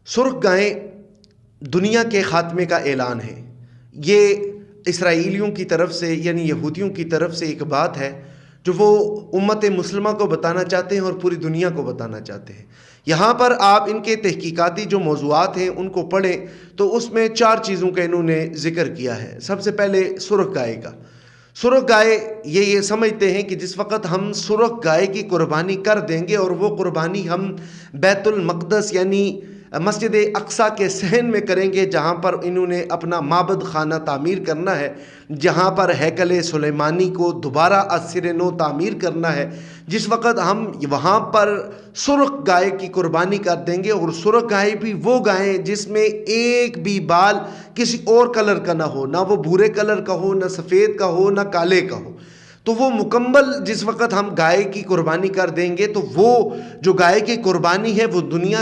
سرخ گائیں دنیا کے خاتمے کا اعلان ہے۔ یہ اسرائیلیوں کی طرف سے یعنی یہودیوں کی طرف سے ایک بات ہے جو وہ امت مسلمہ کو بتانا چاہتے ہیں اور پوری دنیا کو بتانا چاہتے ہیں۔ یہاں پر آپ ان کے تحقیقاتی جو موضوعات ہیں ان کو پڑھیں تو اس میں 4 چیزوں کا انہوں نے ذکر کیا ہے۔ سب سے پہلے سرخ گائے کا۔ سرخ گائے یہ سمجھتے ہیں کہ جس وقت ہم سرخ گائے کی قربانی کر دیں گے اور وہ قربانی ہم بیت المقدس یعنی مسجد اقصیٰ کے صحن میں کریں گے، جہاں پر انہوں نے اپنا معبد خانہ تعمیر کرنا ہے، جہاں پر ہیکل سلیمانی کو دوبارہ از سر نو تعمیر کرنا ہے، جس وقت ہم وہاں پر سرخ گائے کی قربانی کر دیں گے، اور سرخ گائے بھی وہ گائیں جس میں ایک بھی بال کسی اور کلر کا نہ ہو، نہ وہ بھورے کلر کا ہو، نہ سفید کا ہو، نہ کالے کا ہو۔ تو وہ مکمل جس وقت ہم گائے کی قربانی کر دیں گے تو وہ جو گائے کی قربانی ہے وہ دنیا